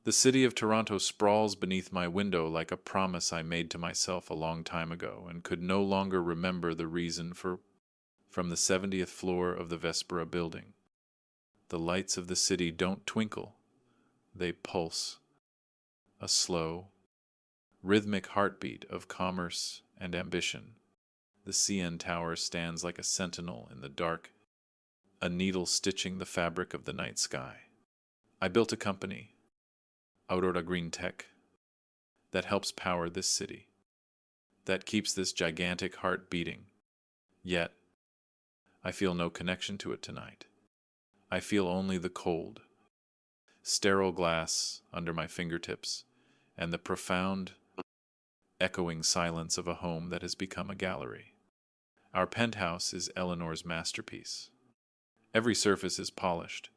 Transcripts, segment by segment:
The city of Toronto sprawls beneath my window like a promise I made to myself a long time ago and could no longer remember the reason for. From the 70th floor of the Vespera building, the lights of the city don't twinkle, they pulse, a slow, rhythmic heartbeat of commerce and ambition. The CN Tower stands like a sentinel in the dark, a needle stitching the fabric of the night sky. I built a company, Aurora Green Tech, that helps power this city, that keeps this gigantic heart beating. Yet, I feel no connection to it tonight. I feel only the cold, sterile glass under my fingertips and the profound, echoing silence of a home that has become a gallery. Our penthouse is Eleanor's masterpiece. Every surface is polished,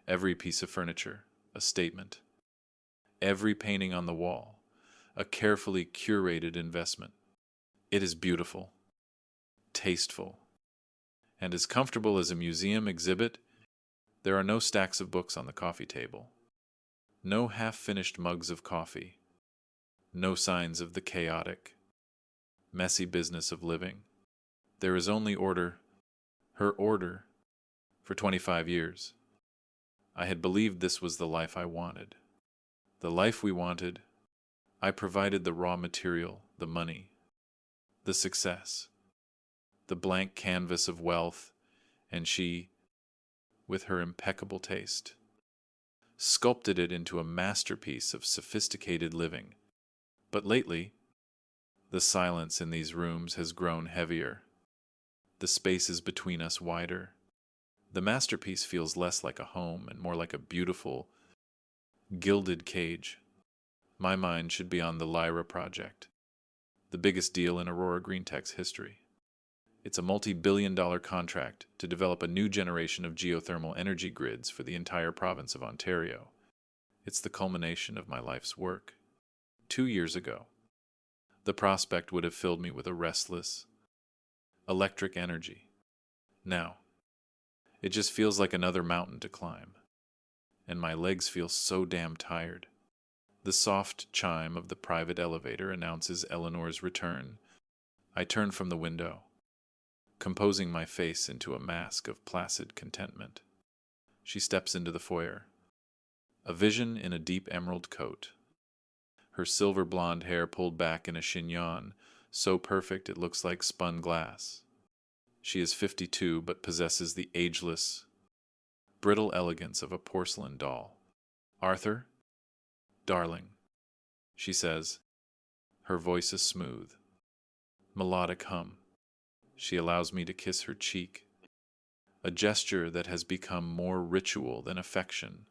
every piece of furniture a statement, every painting on the wall a carefully curated investment. It is beautiful, tasteful, and as comfortable as a museum exhibit. There are no stacks of books on the coffee table, no half-finished mugs of coffee, no signs of the chaotic, messy business of living. There is only order, her order. For 25 years, I had believed this was the life I wanted. The life we wanted. I provided the raw material, the money, the success, the blank canvas of wealth, and she, with her impeccable taste, sculpted it into a masterpiece of sophisticated living. But lately, the silence in these rooms has grown heavier, the spaces between us wider. The masterpiece feels less like a home and more like a beautiful, gilded cage. My mind should be on the Lyra project, the biggest deal in Aurora Green Tech's history. It's a multi-billion-dollar contract to develop a new generation of geothermal energy grids for the entire province of Ontario. It's the culmination of my life's work. 2 years ago, the prospect would have filled me with a restless, electric energy. Now, it just feels like another mountain to climb, and my legs feel so damn tired. The soft chime of the private elevator announces Eleanor's return. I turn from the window, composing my face into a mask of placid contentment. She steps into the foyer, a vision in a deep emerald coat, her silver blonde hair pulled back in a chignon, so perfect it looks like spun glass. She is 52 but possesses the ageless, brittle elegance of a porcelain doll. "Arthur, darling," she says. Her voice is smooth, melodic hum. She allows me to kiss her cheek, a gesture that has become more ritual than affection.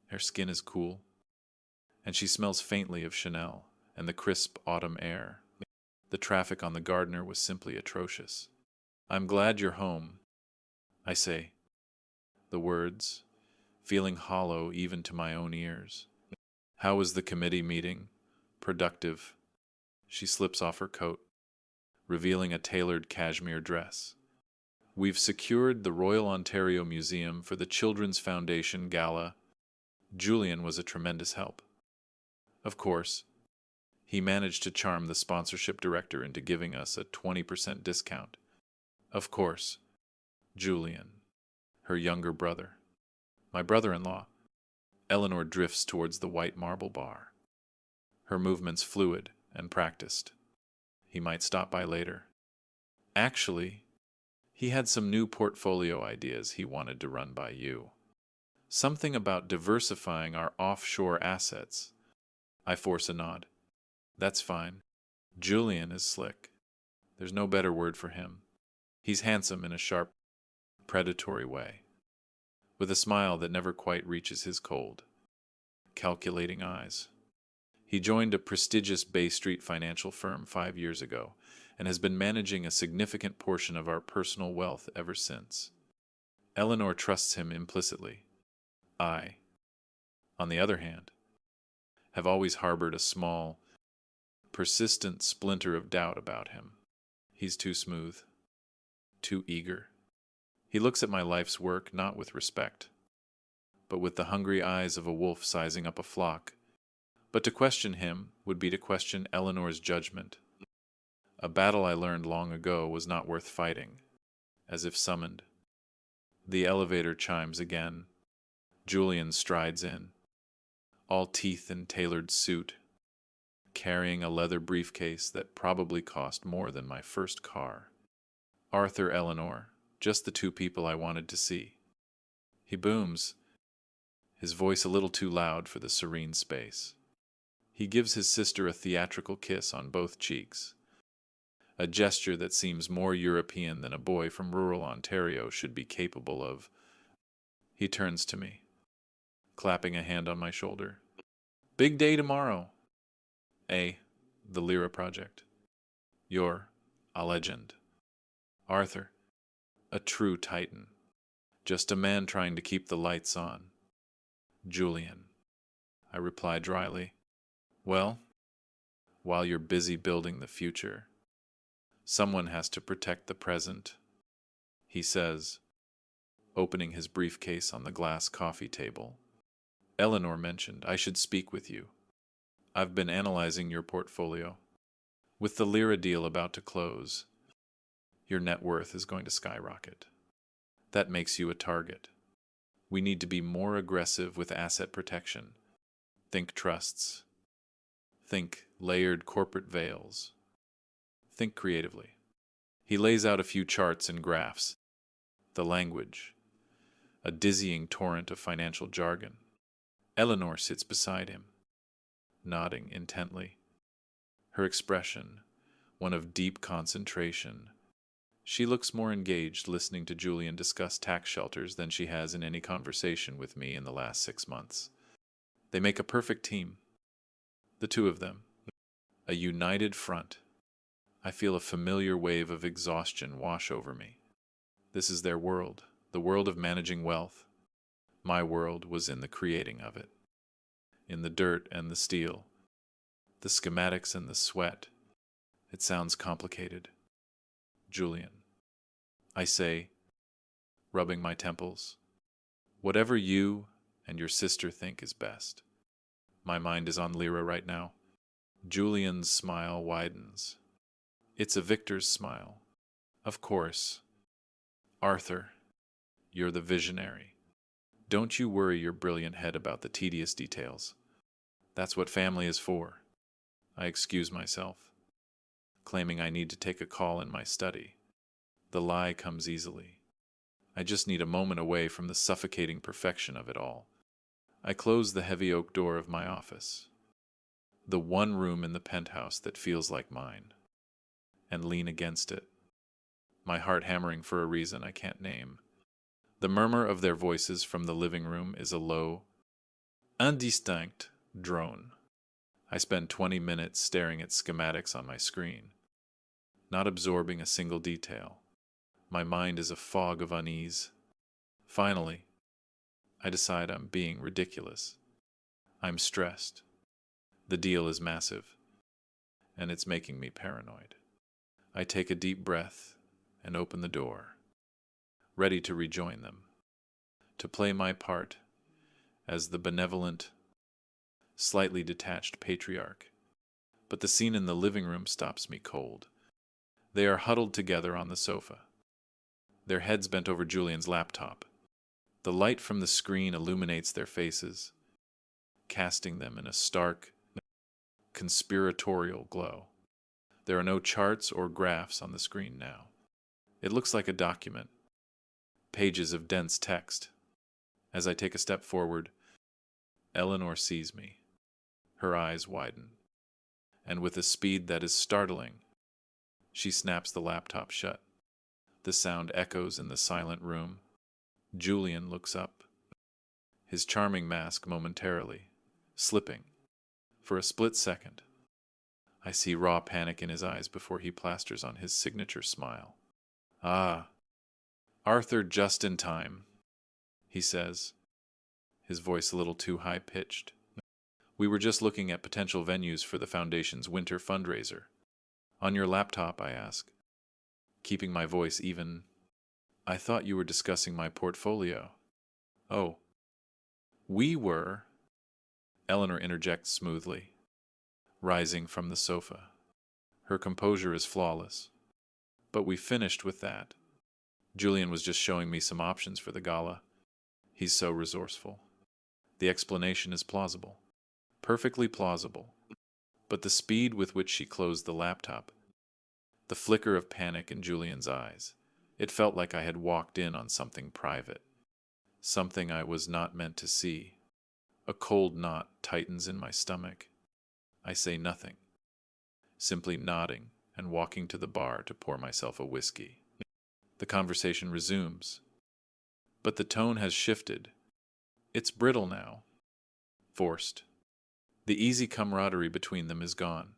Her skin is cool, and she smells faintly of Chanel and the crisp autumn air. The traffic on the Gardner was simply atrocious. "I'm glad you're home," I say, the words feeling hollow even to my own ears. "How was the committee meeting?" "Productive." She slips off her coat, revealing a tailored cashmere dress. "We've secured the Royal Ontario Museum for the Children's Foundation Gala. Julian was a tremendous help. Of course, he managed to charm the sponsorship director into giving us a 20% discount. Of course, Julian, her younger brother, my brother-in-law." Eleanor drifts towards the white marble bar, her movements fluid and practiced. "He might stop by later. Actually, he had some new portfolio ideas he wanted to run by you. Something about diversifying our offshore assets." I force a nod. "That's fine. Julian is slick. There's no better word for him. He's handsome in a sharp, predatory way, with a smile that never quite reaches his cold, calculating eyes. He joined a prestigious Bay Street financial firm 5 years ago and has been managing a significant portion of our personal wealth ever since. Eleanor trusts him implicitly. I, on the other hand, have always harbored a small, persistent splinter of doubt about him. He's too smooth, too eager. He looks at my life's work not with respect, but with the hungry eyes of a wolf sizing up a flock. But to question him would be to question Eleanor's judgment. A battle I learned long ago was not worth fighting, as if summoned. The elevator chimes again. Julian strides in, all teeth and tailored suit, carrying a leather briefcase that probably cost more than my first car. Arthur, Eleanor, just the two people I wanted to see. He booms, his voice a little too loud for the serene space. He gives his sister a theatrical kiss on both cheeks, a gesture that seems more European than a boy from rural Ontario should be capable of. He turns to me, clapping a hand on my shoulder. Big day tomorrow. The Lyra Project. You're a legend. Arthur, a true titan. Just a man trying to keep the lights on. Julian, I reply dryly. Well, while you're busy building the future, someone has to protect the present, he says, opening his briefcase on the glass coffee table. Eleanor mentioned I should speak with you. I've been analyzing your portfolio. With the Lyra deal about to close, your net worth is going to skyrocket. That makes you a target. We need to be more aggressive with asset protection. Think trusts. Think layered corporate veils. Think creatively. He lays out a few charts and graphs. The language, a dizzying torrent of financial jargon. Eleanor sits beside him, nodding intently. Her expression, one of deep concentration. She looks more engaged listening to Julian discuss tax shelters than she has in any conversation with me in the last 6 months. They make a perfect team. The two of them. A united front. I feel a familiar wave of exhaustion wash over me. This is their world, the world of managing wealth. My world was in the creating of it. In the dirt and the steel. The schematics and the sweat. It sounds complicated. Julian, I say, rubbing my temples. Whatever you and your sister think is best. My mind is on Lyra right now. Julian's smile widens. It's a victor's smile. Of course. Arthur, you're the visionary. Don't you worry your brilliant head about the tedious details. That's what family is for. I excuse myself, claiming I need to take a call in my study. The lie comes easily. I just need a moment away from the suffocating perfection of it all. I close the heavy oak door of my office, the one room in the penthouse that feels like mine, and lean against it, my heart hammering for a reason I can't name. The murmur of their voices from the living room is a low, indistinct drone. I spend 20 minutes staring at schematics on my screen, not absorbing a single detail. My mind is a fog of unease. Finally, I decide I'm being ridiculous. I'm stressed. The deal is massive, and it's making me paranoid. I take a deep breath and open the door, ready to rejoin them, to play my part as the benevolent, slightly detached patriarch. But the scene in the living room stops me cold. They are huddled together on the sofa, their heads bent over Julian's laptop. The light from the screen illuminates their faces, casting them in a stark, conspiratorial glow. There are no charts or graphs on the screen now. It looks like a document, pages of dense text. As I take a step forward, Eleanor sees me. Her eyes widen, and with a speed that is startling, she snaps the laptop shut. The sound echoes in the silent room. Julian looks up, his charming mask momentarily slipping. For a split second, I see raw panic in his eyes before he plasters on his signature smile. Ah, Arthur, just in time, he says, his voice a little too high-pitched. We were just looking at potential venues for the Foundation's winter fundraiser. On your laptop, I ask, keeping my voice even. I thought you were discussing my portfolio. Oh, We were, Eleanor interjects smoothly, rising from the sofa. Her composure is flawless. But we finished with that. Julian was just showing me some options for the gala. He's so resourceful. The explanation is plausible. Perfectly plausible. But the speed with which she closed the laptop, the flicker of panic in Julian's eyes, it felt like I had walked in on something private. Something I was not meant to see. A cold knot tightens in my stomach. I say nothing, simply nodding and walking to the bar to pour myself a whiskey. The conversation resumes, but the tone has shifted. It's brittle now, forced. The easy camaraderie between them is gone,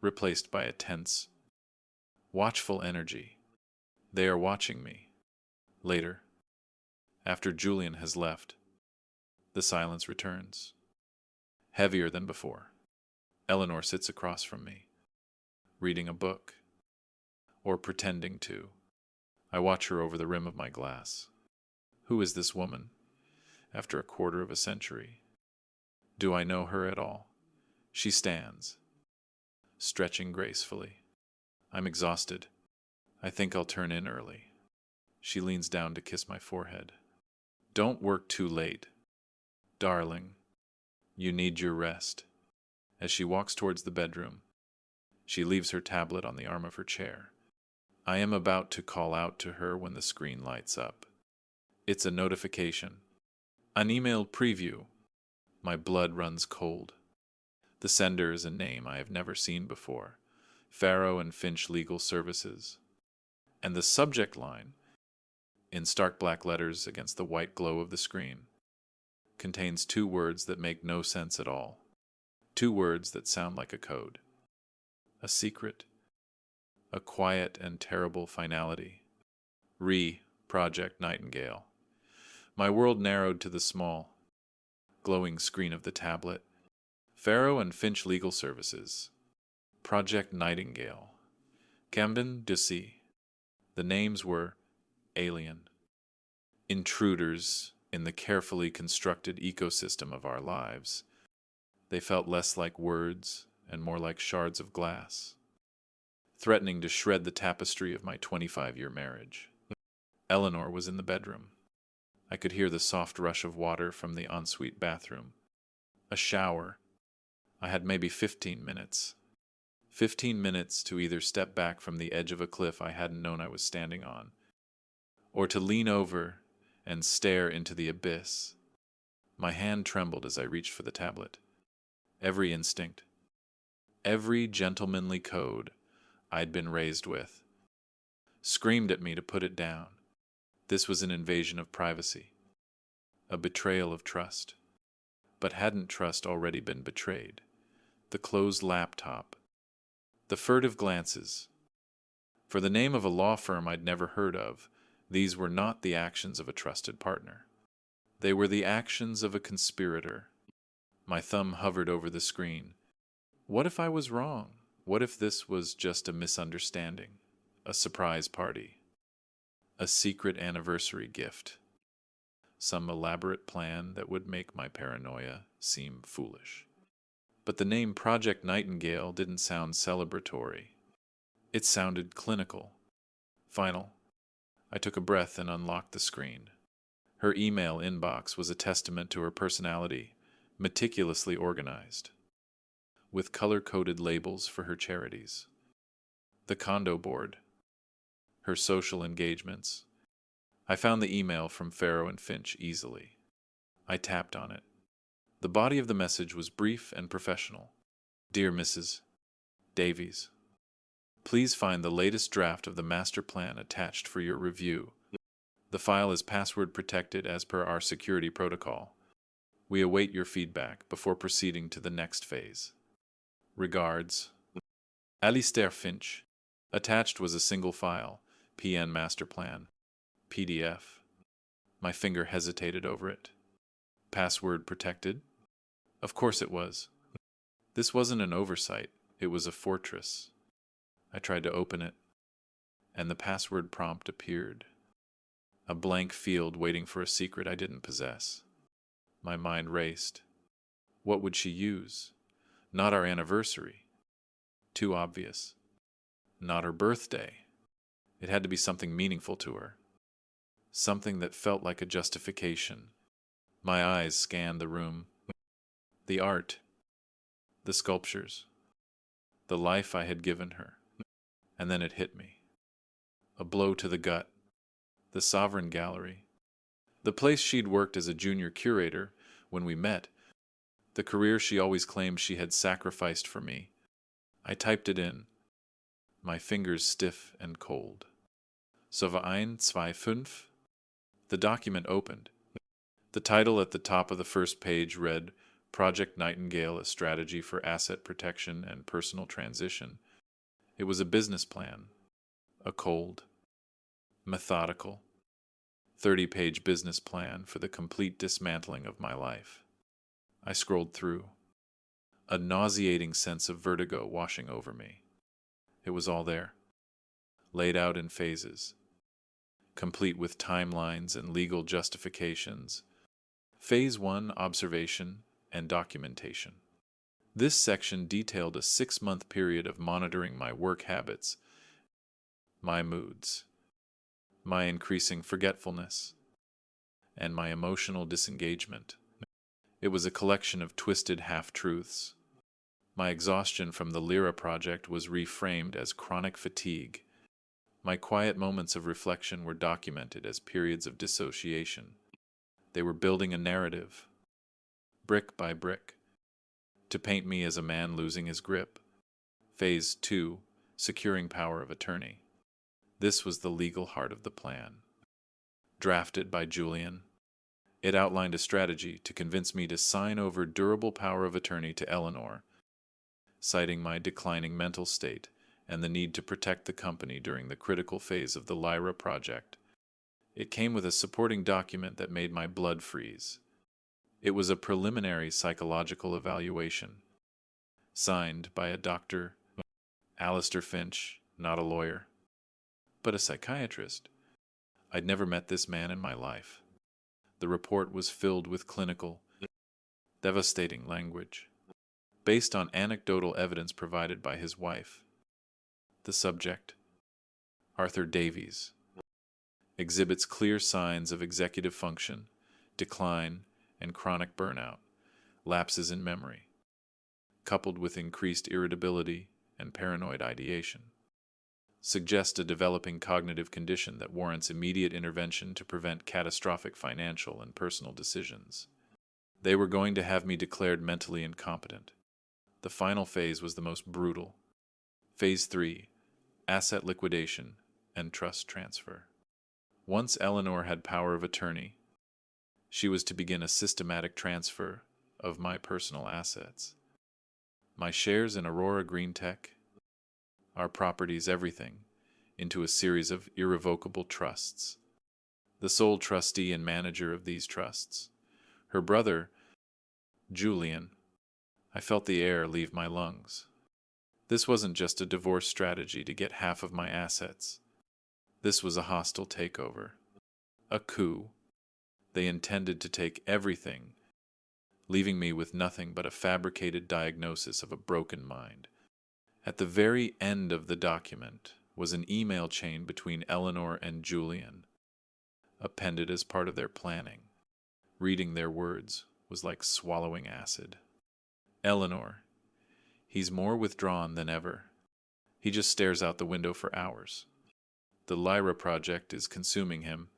replaced by a tense, watchful energy. They are watching me. Later, after Julian has left, the silence returns, heavier than before. Eleanor sits across from me, reading a book, or pretending to. I watch her over the rim of my glass. Who is this woman, after a quarter of a century? Do I know her at all? She stands, stretching gracefully. I'm exhausted. I think I'll turn in early. She leans down to kiss my forehead. Don't work too late. Darling, you need your rest. As she walks towards the bedroom, she leaves her tablet on the arm of her chair. I am about to call out to her when the screen lights up. It's a notification. An emailed preview. My blood runs cold. The sender is a name I have never seen before. Farrow and Finch Legal Services. And the subject line, in stark black letters against the white glow of the screen, contains two words that make no sense at all. Two words that sound like a code. A secret, a quiet and terrible finality. Project Nightingale. My world narrowed to the small, glowing screen of the tablet. Farrow and Finch Legal Services. Project Nightingale. Camden Ducey. The names were alien. Intruders in the carefully constructed ecosystem of our lives. They felt less like words and more like shards of glass, threatening to shred the tapestry of my 25-year marriage. Eleanor was in the bedroom. I could hear the soft rush of water from the ensuite bathroom. A shower. I had maybe 15 minutes. 15 minutes to either step back from the edge of a cliff I hadn't known I was standing on, or to lean over and stare into the abyss. My hand trembled as I reached for the tablet. Every instinct, every gentlemanly code I'd been raised with, screamed at me to put it down. This was an invasion of privacy, a betrayal of trust. But hadn't trust already been betrayed? The closed laptop, the furtive glances. For the name of a law firm I'd never heard of, these were not the actions of a trusted partner. They were the actions of a conspirator. My thumb hovered over the screen. What if I was wrong? What if this was just a misunderstanding, a surprise party, a secret anniversary gift, some elaborate plan that would make my paranoia seem foolish? But the name Project Nightingale didn't sound celebratory. It sounded clinical, final. I took a breath and unlocked the screen. Her email inbox was a testament to her personality, meticulously organized, with color-coded labels for her charities. The condo board, her social engagements. I found the email from Farrow and Finch easily. I tapped on it. The body of the message was brief and professional. Dear Mrs. Davies, please find the latest draft of the master plan attached for your review. The file is password protected as per our security protocol. We await your feedback before proceeding to the next phase. Regards, Alistair Finch. Attached was a single file, PN Master Plan, PDF. My finger hesitated over it. Password protected? Of course it was. This wasn't an oversight, it was a fortress. I tried to open it, and the password prompt appeared. A blank field waiting for a secret I didn't possess. My mind raced. What would she use? Not our anniversary. Too obvious. Not her birthday. It had to be something meaningful to her. Something that felt like a justification. My eyes scanned the room. The art. The sculptures. The life I had given her. And then it hit me. A blow to the gut. The Sovereign Gallery. The place she'd worked as a junior curator when we met. The career she always claimed she had sacrificed for me. I typed it in, my fingers stiff and cold. Verein 25. The document opened. The title at the top of the first page read, Project Nightingale, a Strategy for Asset Protection and Personal Transition. It was a business plan. A cold, methodical, 30-page business plan for the complete dismantling of my life. I scrolled through, a nauseating sense of vertigo washing over me. It was all there, laid out in phases, complete with timelines and legal justifications. Phase 1, observation and documentation. This section detailed a 6-month period of monitoring my work habits, my moods, my increasing forgetfulness, and my emotional disengagement. It was a collection of twisted half-truths. My exhaustion from the Lyra project was reframed as chronic fatigue. My quiet moments of reflection were documented as periods of dissociation. They were building a narrative, brick by brick, to paint me as a man losing his grip. Phase 2, securing power of attorney. This was the legal heart of the plan. Drafted by Julian, it outlined a strategy to convince me to sign over durable power of attorney to Eleanor, citing my declining mental state and the need to protect the company during the critical phase of the Lyra project. It came with a supporting document that made my blood freeze. It was a preliminary psychological evaluation, signed by a Dr. Alistair Finch, not a lawyer, but a psychiatrist. I'd never met this man in my life. The report was filled with clinical, devastating language, based on anecdotal evidence provided by his wife. The subject, Arthur Davies, exhibits clear signs of executive function, decline, and chronic burnout, lapses in memory, coupled with increased irritability and paranoid ideation, suggest a developing cognitive condition that warrants immediate intervention to prevent catastrophic financial and personal decisions. They were going to have me declared mentally incompetent. The final phase was the most brutal. Phase 3, asset liquidation and trust transfer. Once Eleanor had power of attorney, she was to begin a systematic transfer of my personal assets. My shares in Aurora Green Tech, our properties, everything, into a series of irrevocable trusts. The sole trustee and manager of these trusts, her brother, Julian. I felt the air leave my lungs. This wasn't just a divorce strategy to get half of my assets. This was a hostile takeover, a coup. They intended to take everything, leaving me with nothing but a fabricated diagnosis of a broken mind. At the very end of the document was an email chain between Eleanor and Julian, appended as part of their planning. Reading their words was like swallowing acid. Eleanor, he's more withdrawn than ever. He just stares out the window for hours. The Lyra project is consuming him.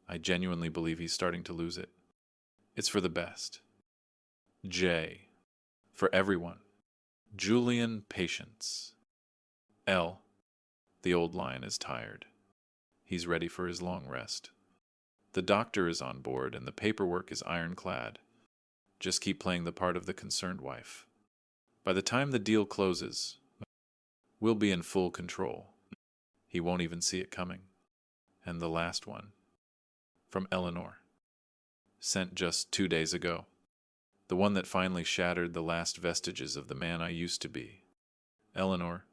I genuinely believe he's starting to lose it. It's for the best. J, for everyone. Julian, patience. L, the old lion is tired. He's ready for his long rest. The doctor is on board and the paperwork is ironclad. Just keep playing the part of the concerned wife. By the time the deal closes, we'll be in full control. He won't even see it coming. And the last one, from Eleanor, sent just 2 days ago. The one that finally shattered the last vestiges of the man I used to be. Eleanor,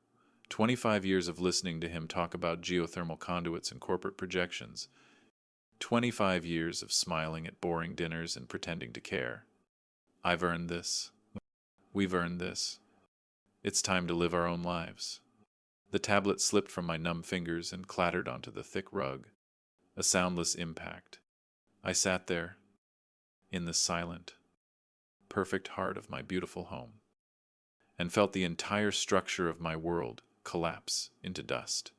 25 years of listening to him talk about geothermal conduits and corporate projections. 25 years of smiling at boring dinners and pretending to care. I've earned this. We've earned this. It's time to live our own lives. The tablet slipped from my numb fingers and clattered onto the thick rug, a soundless impact. I sat there, in the silent, perfect heart of my beautiful home, and felt the entire structure of my world collapse into dust.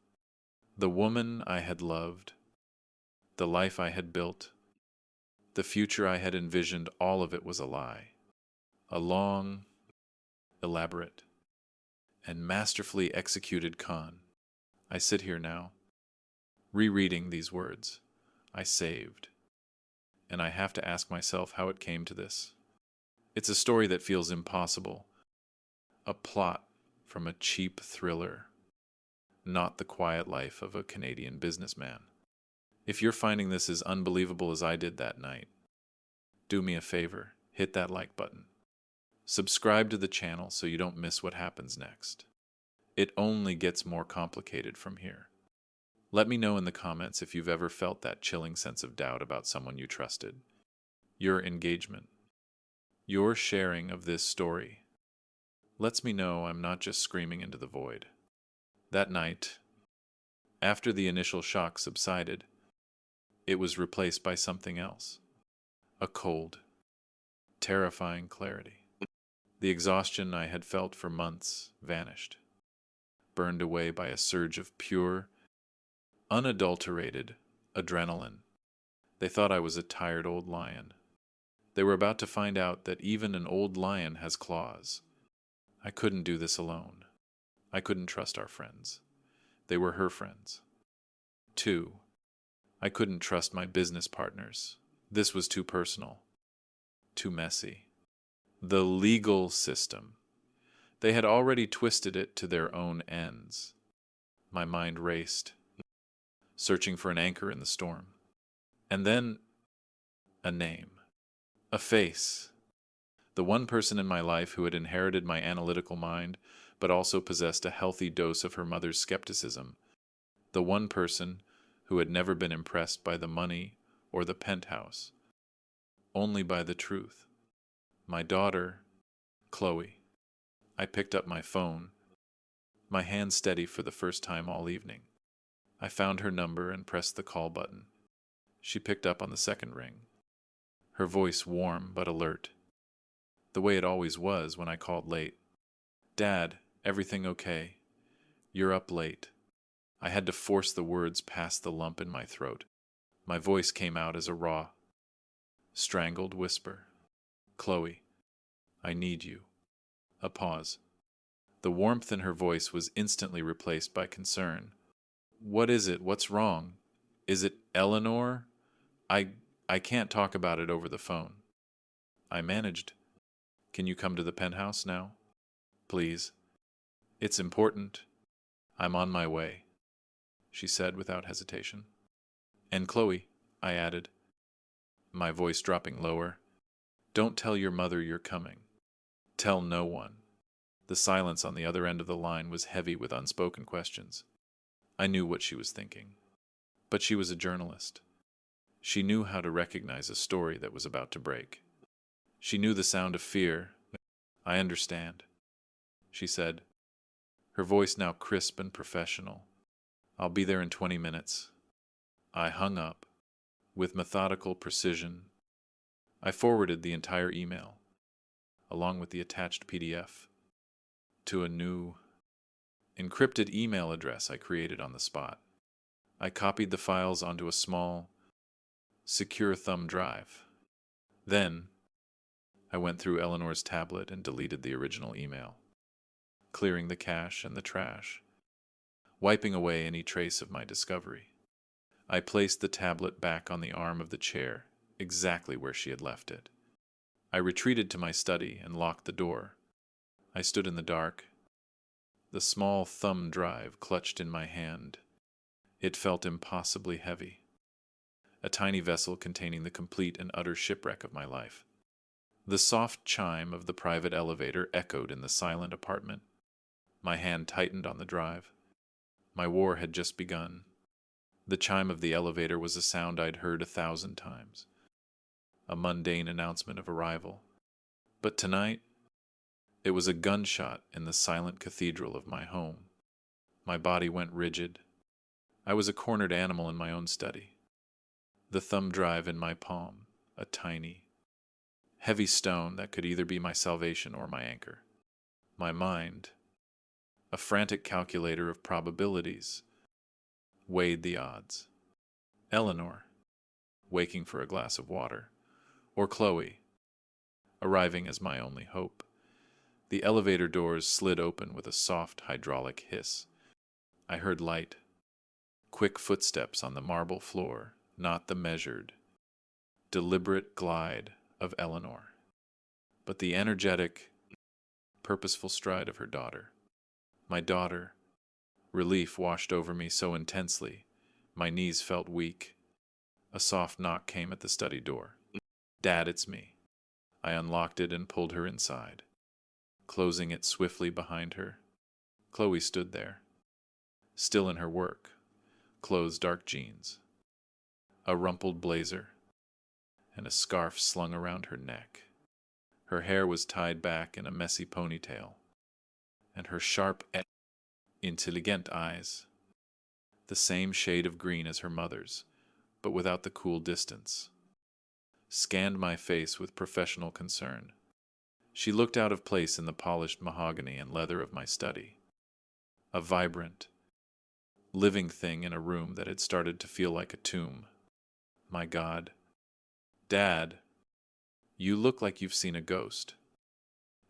The woman I had loved, the life I had built, the future I had envisioned, all of it was a lie. A long, elaborate, and masterfully executed con. I sit here now, rereading these words. I saved. And I have to ask myself how it came to this. It's a story that feels impossible. A plot from a cheap thriller, not the quiet life of a Canadian businessman. If you're finding this as unbelievable as I did that night, do me a favor, hit that like button. Subscribe to the channel so you don't miss what happens next. It only gets more complicated from here. Let me know in the comments if you've ever felt that chilling sense of doubt about someone you trusted. Your engagement, your sharing of this story, lets me know I'm not just screaming into the void. That night, after the initial shock subsided, it was replaced by something else. A cold, terrifying clarity. The exhaustion I had felt for months vanished, burned away by a surge of pure, unadulterated adrenaline. They thought I was a tired old lion. They were about to find out that even an old lion has claws. I couldn't do this alone. I couldn't trust our friends. They were her friends. 2. I couldn't trust my business partners. This was too personal, too messy. The legal system. They had already twisted it to their own ends. My mind raced, searching for an anchor in the storm. And then, a name. A face. The one person in my life who had inherited my analytical mind, but also possessed a healthy dose of her mother's skepticism. The one person who had never been impressed by the money or the penthouse, only by the truth. My daughter, Chloe. I picked up my phone, my hand steady for the first time all evening. I found her number and pressed the call button. She picked up on the second ring, her voice warm but alert, the way it always was when I called late. "Dad, everything okay? You're up late." I had to force the words past the lump in my throat. My voice came out as a raw, strangled whisper. "Chloe, I need you." A pause. The warmth in her voice was instantly replaced by concern. "What is it? What's wrong? Is it Eleanor? I can't talk about it over the phone." I managed. "Can you come to the penthouse now? Please. It's important. I'm on my way," she said without hesitation. "And Chloe," I added, my voice dropping lower, "don't tell your mother you're coming. Tell no one." The silence on the other end of the line was heavy with unspoken questions. I knew what she was thinking. But she was a journalist. She knew how to recognize a story that was about to break. She knew the sound of fear. "I understand," she said, her voice now crisp and professional. "I'll be there in 20 minutes. I hung up. With methodical precision, I forwarded the entire email, along with the attached PDF, to a new, encrypted email address I created on the spot. I copied the files onto a small, secure thumb drive. Then, I went through Eleanor's tablet and deleted the original email, clearing the cache and the trash, wiping away any trace of my discovery. I placed the tablet back on the arm of the chair, exactly where she had left it. I retreated to my study and locked the door. I stood in the dark, the small thumb drive clutched in my hand. It felt impossibly heavy, a tiny vessel containing the complete and utter shipwreck of my life. The soft chime of the private elevator echoed in the silent apartment. My hand tightened on the drive. My war had just begun. The chime of the elevator was a sound I'd heard 1,000 times, a mundane announcement of arrival. But tonight, it was a gunshot in the silent cathedral of my home. My body went rigid. I was a cornered animal in my own study. The thumb drive in my palm, a tiny, heavy stone that could either be my salvation or my anchor. My mind, a frantic calculator of probabilities, weighed the odds. Eleanor, waking for a glass of water, or Chloe, arriving as my only hope. The elevator doors slid open with a soft hydraulic hiss. I heard light, quick footsteps on the marble floor, not the measured, deliberate glide of Eleanor, but the energetic, purposeful stride of her daughter. My daughter. Relief washed over me so intensely, my knees felt weak. A soft knock came at the study door. "Dad, it's me." I unlocked it and pulled her inside. Closing it swiftly behind her, Chloe stood there, still in her work, clothes dark jeans, a rumpled blazer, and a scarf slung around her neck. Her hair was tied back in a messy ponytail, and her sharp, intelligent eyes, the same shade of green as her mother's, but without the cool distance, scanned my face with professional concern. She looked out of place in the polished mahogany and leather of my study, a vibrant, living thing in a room that had started to feel like a tomb. "My God. Dad, you look like you've seen a ghost,"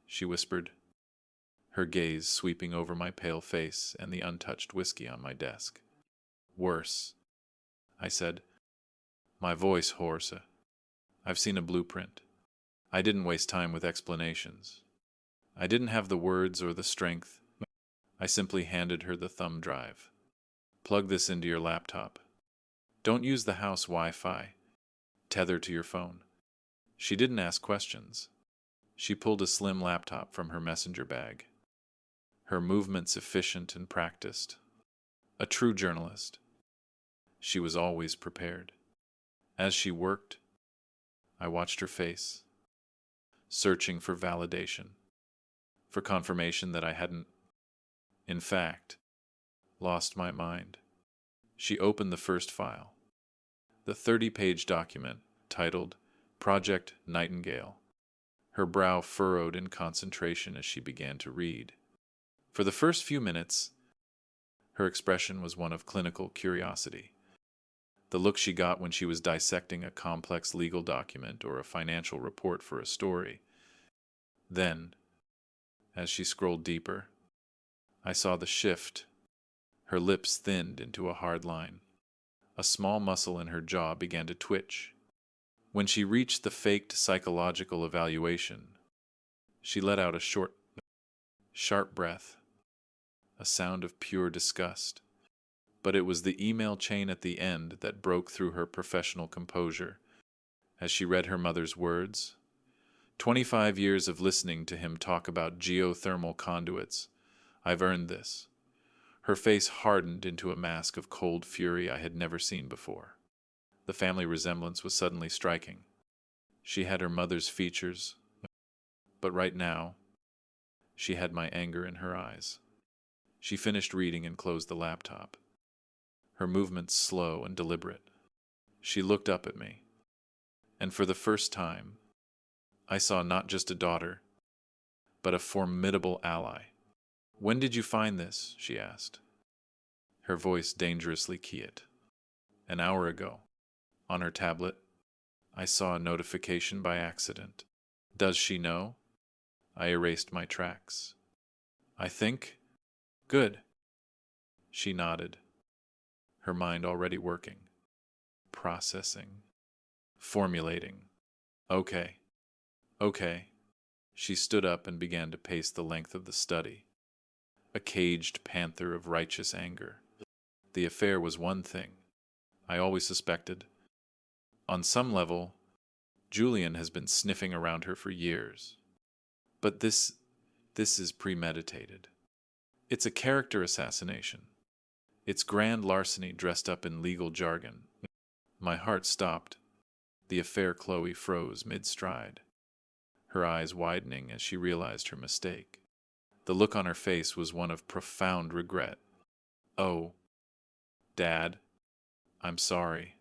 she whispered, her gaze sweeping over my pale face and the untouched whiskey on my desk. "Worse," I said, my voice hoarse. "I've seen a blueprint." I didn't waste time with explanations. I didn't have the words or the strength. I simply handed her the thumb drive. "Plug this into your laptop. Don't use the house Wi-Fi. Tether to your phone." She didn't ask questions. She pulled a slim laptop from her messenger bag, her movements efficient and practiced. A true journalist. She was always prepared. As she worked, I watched her face, searching for validation, for confirmation that I hadn't, in fact, lost my mind. She opened the first file, the 30-page document titled Project Nightingale. Her brow furrowed in concentration as she began to read. For the first few minutes, her expression was one of clinical curiosity, the look she got when she was dissecting a complex legal document or a financial report for a story. Then, as she scrolled deeper, I saw the shift. Her lips thinned into a hard line. A small muscle in her jaw began to twitch. When she reached the faked psychological evaluation, she let out a short, sharp breath, a sound of pure disgust. But it was the email chain at the end that broke through her professional composure. As she read her mother's words, 25 years of listening to him talk about geothermal conduits. I've earned this. Her face hardened into a mask of cold fury I had never seen before. The family resemblance was suddenly striking. She had her mother's features, but right now, she had my anger in her eyes. She finished reading and closed the laptop, her movements slow and deliberate. She looked up at me, and for the first time, I saw not just a daughter, but a formidable ally. "When did you find this?" she asked, her voice dangerously quiet. "An hour ago." On her tablet, I saw a notification by accident. "Does she know?" I erased my tracks. "I think. Good." She nodded, her mind already working, processing, formulating. Okay. She stood up and began to pace the length of the study, a caged panther of righteous anger. The affair was one thing. I always suspected. On some level, Julian has been sniffing around her for years. But this is premeditated. It's a character assassination. It's grand larceny dressed up in legal jargon. My heart stopped. The affair Chloe froze mid-stride, her eyes widening as she realized her mistake. The look on her face was one of profound regret. Oh, Dad, I'm sorry.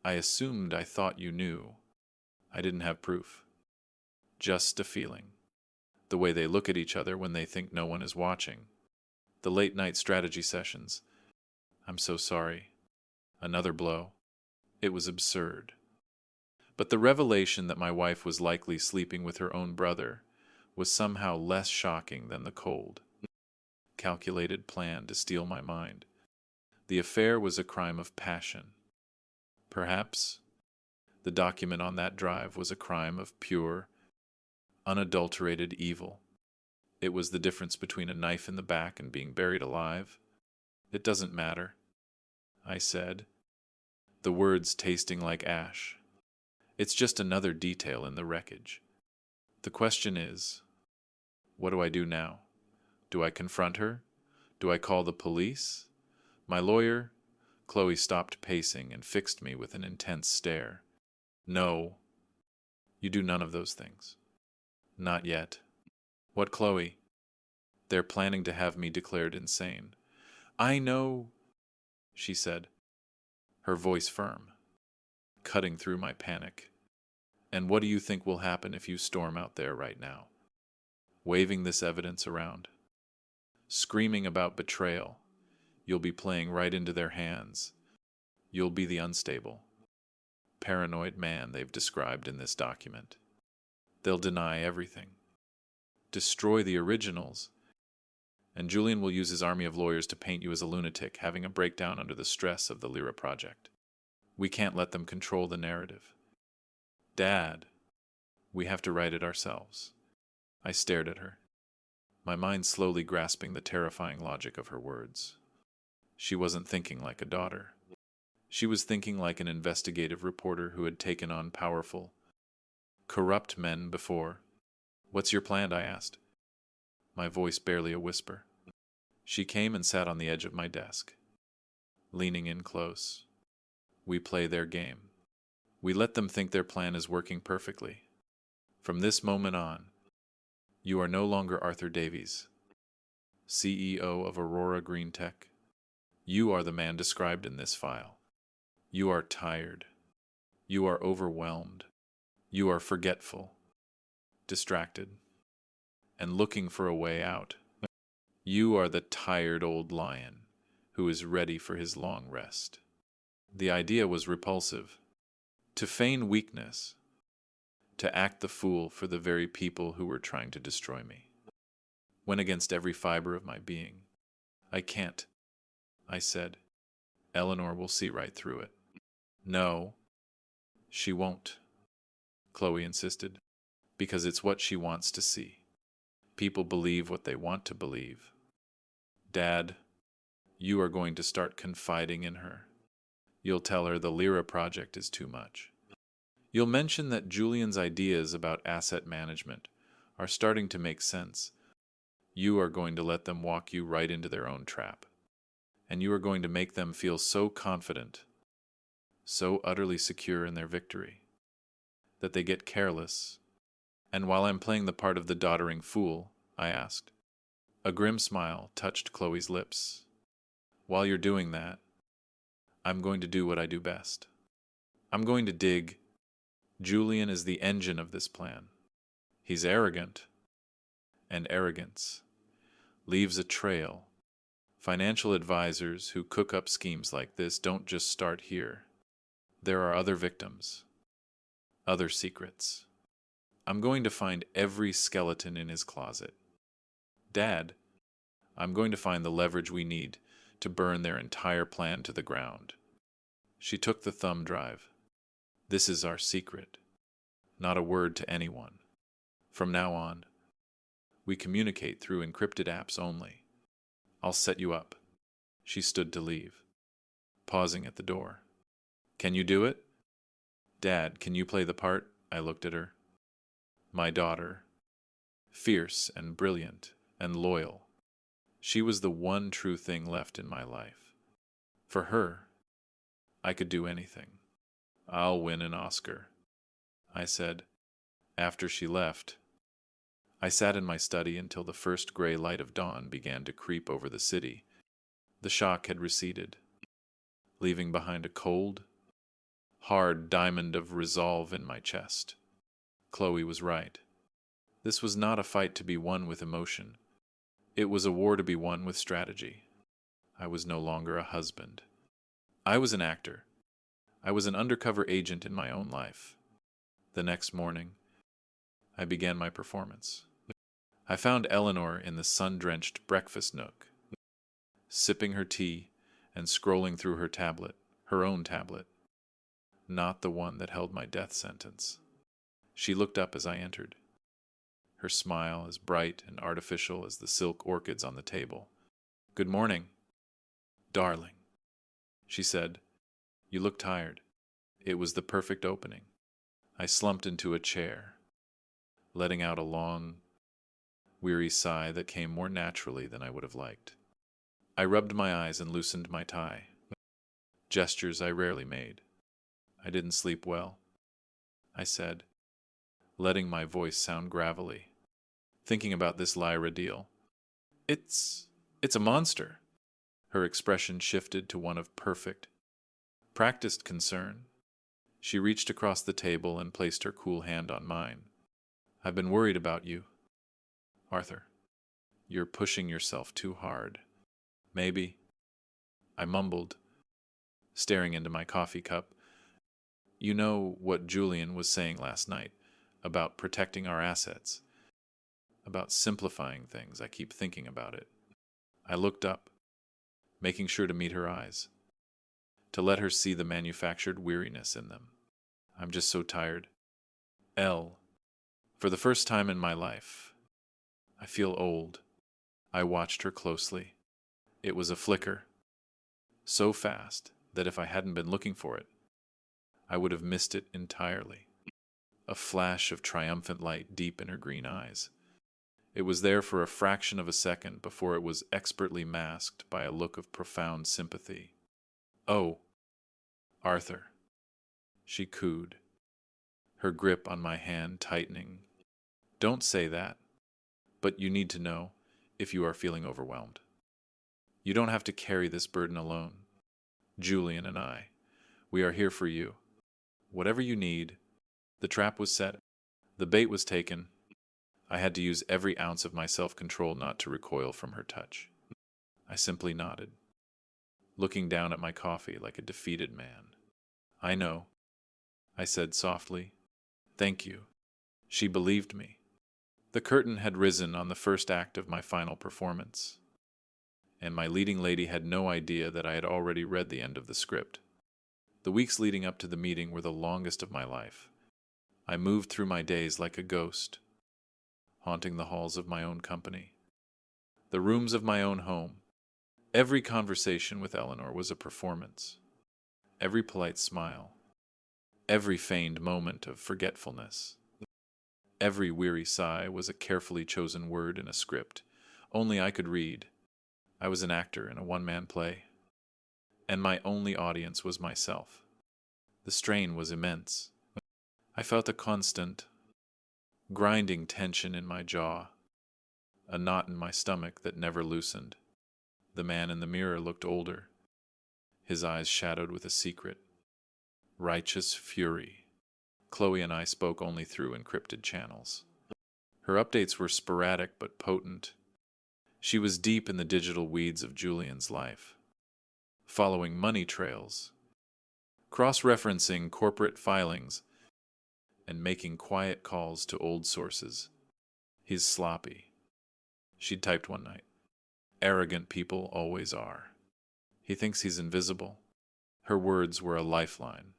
I thought you knew. I didn't have proof. Just a feeling. The way they look at each other when they think no one is watching. The late-night strategy sessions. I'm so sorry. Another blow. It was absurd. But the revelation that my wife was likely sleeping with her own brother was somehow less shocking than the cold, calculated plan to steal my mind. The affair was a crime of passion. Perhaps the document on that drive was a crime of pure, unadulterated evil. It was the difference between a knife in the back and being buried alive. It doesn't matter, I said, the words tasting like ash. It's just another detail in the wreckage. The question is, what do I do now? Do I confront her? Do I call the police? My lawyer? Chloe stopped pacing and fixed me with an intense stare. No, you do none of those things. Not yet. What, Chloe? They're planning to have me declared insane. I know, she said, her voice firm, cutting through my panic. And what do you think will happen if you storm out there right now? Waving this evidence around, screaming about betrayal. You'll be playing right into their hands. You'll be the unstable, paranoid man they've described in this document. They'll deny everything, destroy the originals, and Julian will use his army of lawyers to paint you as a lunatic having a breakdown under the stress of the Lyra project. We can't let them control the narrative. Dad, we have to write it ourselves. I stared at her, my mind slowly grasping the terrifying logic of her words. She wasn't thinking like a daughter. She was thinking like an investigative reporter who had taken on powerful, corrupt men before. What's your plan? I asked, my voice barely a whisper. She came and sat on the edge of my desk, leaning in close. We play their game. We let them think their plan is working perfectly. From this moment on, you are no longer Arthur Davies, CEO of Aurora Green Tech. You are the man described in this file. You are tired. You are overwhelmed. You are forgetful, distracted, and looking for a way out. You are the tired old lion who is ready for his long rest. The idea was repulsive. To feign weakness, to act the fool for the very people who were trying to destroy me, went against every fiber of my being. I can't, I said. Eleanor will see right through it. No, she won't, Chloe insisted, because it's what she wants to see. People believe what they want to believe. Dad, you are going to start confiding in her. You'll tell her the Lyra project is too much. You'll mention that Julian's ideas about asset management are starting to make sense. You are going to let them walk you right into their own trap. And you are going to make them feel so confident, so utterly secure in their victory, that they get careless. And while I'm playing the part of the doddering fool, I asked. A grim smile touched Chloe's lips. While you're doing that, I'm going to do what I do best. I'm going to dig. Julian is the engine of this plan. He's arrogant, and arrogance leaves a trail. Financial advisors who cook up schemes like this don't just start here. There are other victims, other secrets. I'm going to find every skeleton in his closet. Dad, I'm going to find the leverage we need to burn their entire plan to the ground. She took the thumb drive. This is our secret. Not a word to anyone. From now on, we communicate through encrypted apps only. I'll set you up. She stood to leave, pausing at the door. Can you do it? Dad, can you play the part? I looked at her. My daughter. Fierce and brilliant and loyal. She was the one true thing left in my life. For her, I could do anything. I'll win an Oscar, I said. After she left, I sat in my study until the first gray light of dawn began to creep over the city. The shock had receded, leaving behind a cold, hard diamond of resolve in my chest. Chloe was right. This was not a fight to be won with emotion. It was a war to be won with strategy. I was no longer a husband. I was an actor. I was an undercover agent in my own life. The next morning, I began my performance. I found Eleanor in the sun-drenched breakfast nook, sipping her tea and scrolling through her own tablet, not the one that held my death sentence. She looked up as I entered, her smile as bright and artificial as the silk orchids on the table. "Good morning, darling," she said. "You look tired." It was the perfect opening. I slumped into a chair, letting out a long, weary sigh that came more naturally than I would have liked. I rubbed my eyes and loosened my tie, gestures I rarely made. "I didn't sleep well," I said, letting my voice sound gravelly, thinking about this Lyra deal. It's a monster." Her expression shifted to one of perfect, practiced concern. She reached across the table and placed her cool hand on mine. "I've been worried about you, Arthur. You're pushing yourself too hard." "Maybe," I mumbled, staring into my coffee cup. "You know what Julian was saying last night about protecting our assets, about simplifying things. I keep thinking about it." I looked up, making sure to meet her eyes, to let her see the manufactured weariness in them. "I'm just so tired. Elle, for the first time in my life, I feel old." I watched her closely. It was a flicker, so fast that if I hadn't been looking for it, I would have missed it entirely. A flash of triumphant light deep in her green eyes. It was there for a fraction of a second before it was expertly masked by a look of profound sympathy. "Oh, Arthur," she cooed, her grip on my hand tightening. "Don't say that, but you need to know if you are feeling overwhelmed. You don't have to carry this burden alone. Julian and I, we are here for you. Whatever you need." The trap was set. The bait was taken. I had to use every ounce of my self-control not to recoil from her touch. I simply nodded, looking down at my coffee like a defeated man. "I know," I said softly. "Thank you." She believed me. The curtain had risen on the first act of my final performance, and my leading lady had no idea that I had already read the end of the script. The weeks leading up to the meeting were the longest of my life. I moved through my days like a ghost, haunting the halls of my own company, the rooms of my own home. Every conversation with Eleanor was a performance. Every polite smile, every feigned moment of forgetfulness, every weary sigh was a carefully chosen word in a script only I could read. I was an actor in a one-man play, and my only audience was myself. The strain was immense. I felt a constant, grinding tension in my jaw, a knot in my stomach that never loosened. The man in the mirror looked older, his eyes shadowed with a secret, righteous fury. Chloe and I spoke only through encrypted channels. Her updates were sporadic but potent. She was deep in the digital weeds of Julian's life, following money trails, cross-referencing corporate filings, and making quiet calls to old sources. "He's sloppy," she'd typed one night. "Arrogant people always are. He thinks he's invisible." Her words were a lifeline,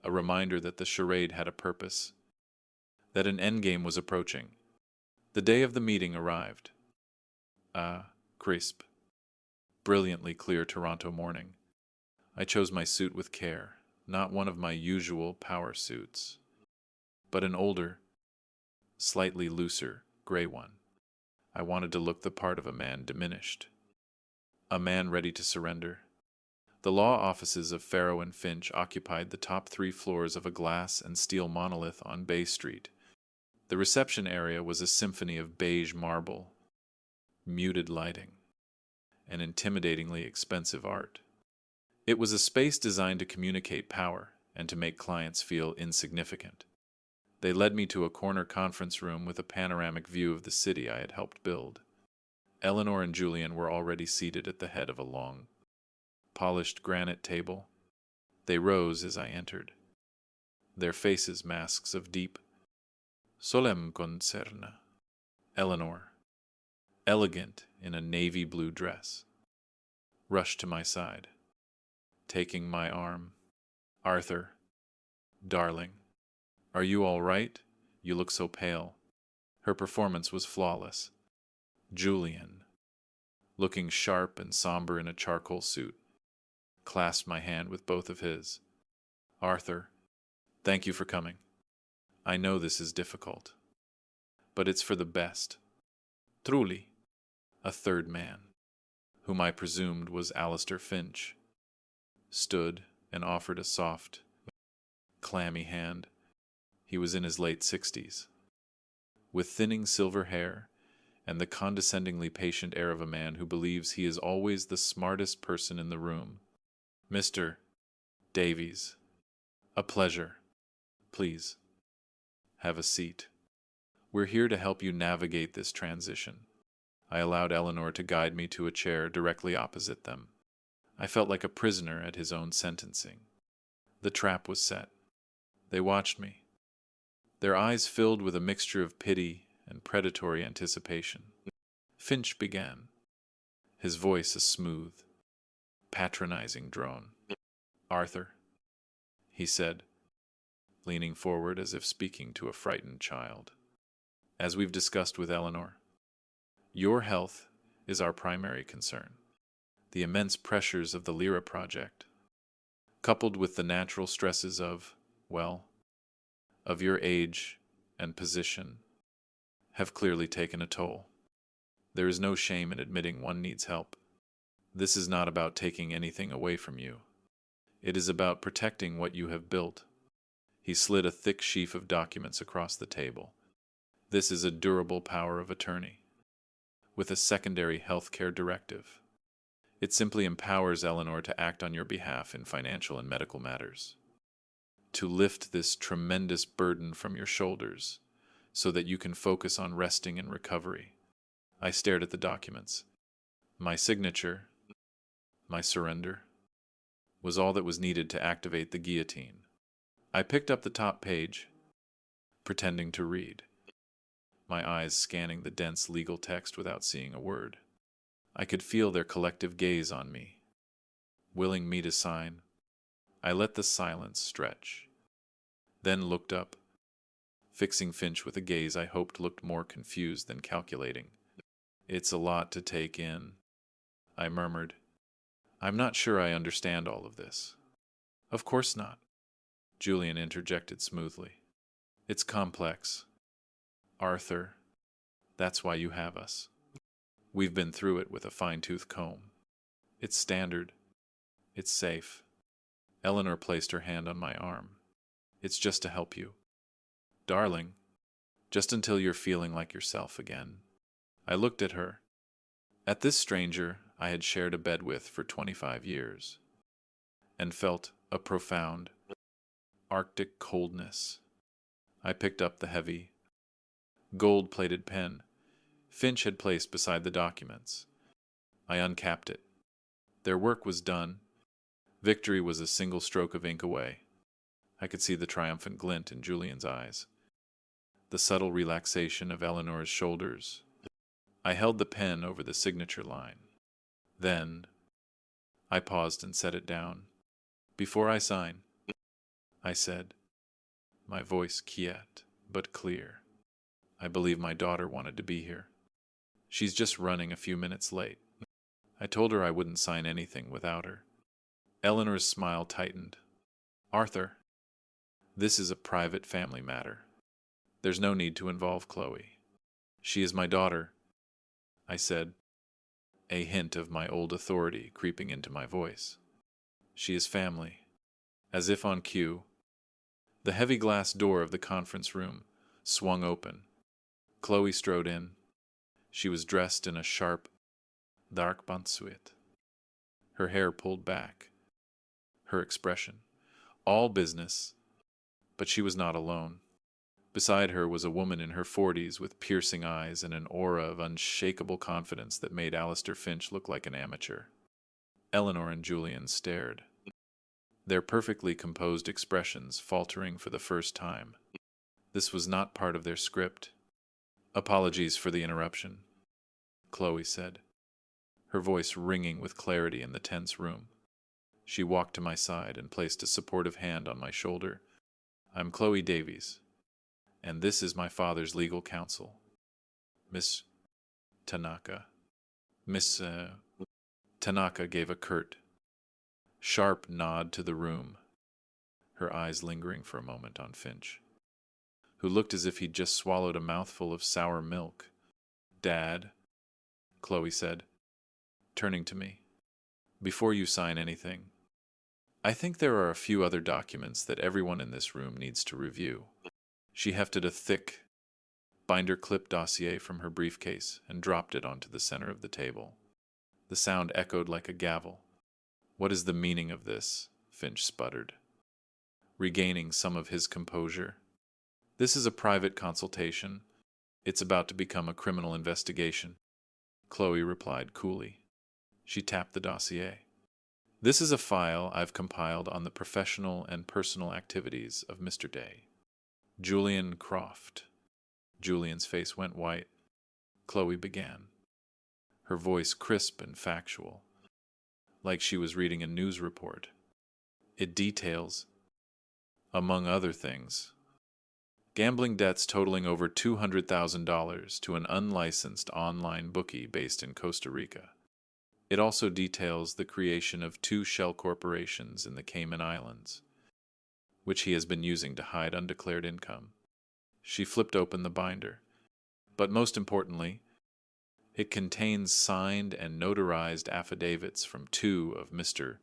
a reminder that the charade had a purpose, that an endgame was approaching. The day of the meeting arrived. Crisp, brilliantly clear Toronto morning. I chose my suit with care, not one of my usual power suits, but an older, slightly looser, gray one. I wanted to look the part of a man diminished, a man ready to surrender, The law offices of Farrow and Finch occupied the top 3 floors of a glass and steel monolith on Bay Street. The reception area was a symphony of beige marble, muted lighting, and intimidatingly expensive art. It was a space designed to communicate power and to make clients feel insignificant. They led me to a corner conference room with a panoramic view of the city I had helped build. Eleanor and Julian were already seated at the head of a long, polished granite table. They rose as I entered, their faces masks of deep, solemn concern. Eleanor, elegant in a navy blue dress, rushed to my side, taking my arm. "Arthur, darling, are you all right? You look so pale." Her performance was flawless. Julian, looking sharp and somber in a charcoal suit, clasped my hand with both of his. "Arthur, thank you for coming. I know this is difficult, but it's for the best." Truly. A third man, whom I presumed was Alistair Finch, stood and offered a soft, clammy hand. He was in his late 60s, with thinning silver hair and the condescendingly patient air of a man who believes he is always the smartest person in the room. "Mr. Davies, a pleasure. Please, have a seat. We're here to help you navigate this transition." I allowed Eleanor to guide me to a chair directly opposite them. I felt like a prisoner at his own sentencing. The trap was set. They watched me, their eyes filled with a mixture of pity and predatory anticipation. Finch began, his voice a smooth, patronizing drone. "Arthur," he said, leaning forward as if speaking to a frightened child. "As we've discussed with Eleanor, your health is our primary concern. The immense pressures of the Lyra project, coupled with the natural stresses of, well, of your age and position, have clearly taken a toll. There is no shame in admitting one needs help. This is not about taking anything away from you. It is about protecting what you have built." He slid a thick sheaf of documents across the table. "This is a durable power of attorney, with a secondary health care directive. It simply empowers Eleanor to act on your behalf in financial and medical matters, to lift this tremendous burden from your shoulders so that you can focus on resting and recovery." I stared at the documents. My signature, my surrender, was all that was needed to activate the guillotine. I picked up the top page, pretending to read, my eyes scanning the dense legal text without seeing a word. I could feel their collective gaze on me, willing me to sign. I let the silence stretch, then looked up, fixing Finch with a gaze I hoped looked more confused than calculating. "It's a lot to take in," I murmured. "I'm not sure I understand all of this." "Of course not," Julian interjected smoothly. "It's complex. Arthur, that's why you have us. We've been through it with a fine-tooth comb. It's standard. It's safe." Eleanor placed her hand on my arm. "It's just to help you, darling, just until you're feeling like yourself again." I looked at her, at this stranger I had shared a bed with for 25 years, and felt a profound, Arctic coldness. I picked up the heavy, gold-plated pen Finch had placed beside the documents. I uncapped it. Their work was done. Victory was a single stroke of ink away. I could see the triumphant glint in Julian's eyes, the subtle relaxation of Eleanor's shoulders. I held the pen over the signature line. Then I paused and set it down. "Before I sign," I said, my voice quiet but clear, "I believe my daughter wanted to be here. She's just running a few minutes late. I told her I wouldn't sign anything without her." Eleanor's smile tightened. "Arthur, this is a private family matter. There's no need to involve Chloe. She is my daughter," I said, a hint of my old authority creeping into my voice. She is family. As if on cue, the heavy glass door of the conference room swung open. Chloe strode in. She was dressed in a sharp, dark pantsuit. Her hair pulled back. Her expression, all business. But she was not alone. Beside her was a woman in her 40s with piercing eyes and an aura of unshakable confidence that made Alistair Finch look like an amateur. Eleanor and Julian stared, their perfectly composed expressions faltering for the first time. This was not part of their script. "Apologies for the interruption," Chloe said, her voice ringing with clarity in the tense room. She walked to my side and placed a supportive hand on my shoulder. "I'm Chloe Davies, and this is my father's legal counsel, Miss Tanaka." Miss Tanaka gave a curt, sharp nod to the room, her eyes lingering for a moment on Finch, who looked as if he'd just swallowed a mouthful of sour milk. "Dad," Chloe said, turning to me, "before you sign anything, I think there are a few other documents that everyone in this room needs to review." She hefted a thick, binder-clip dossier from her briefcase and dropped it onto the center of the table. The sound echoed like a gavel. "What is the meaning of this?" Finch sputtered, regaining some of his composure. "This is a private consultation. It's about to become a criminal investigation," Chloe replied coolly. She tapped the dossier. "This is a file I've compiled on the professional and personal activities of Mr. Day. Julian Croft." Julian's face went white. Chloe began, her voice crisp and factual, like she was reading a news report. "It details, among other things, gambling debts totaling over $200,000 to an unlicensed online bookie based in Costa Rica. It also details the creation of 2 shell corporations in the Cayman Islands, which he has been using to hide undeclared income." She flipped open the binder. "But most importantly, it contains signed and notarized affidavits from 2 of Mr.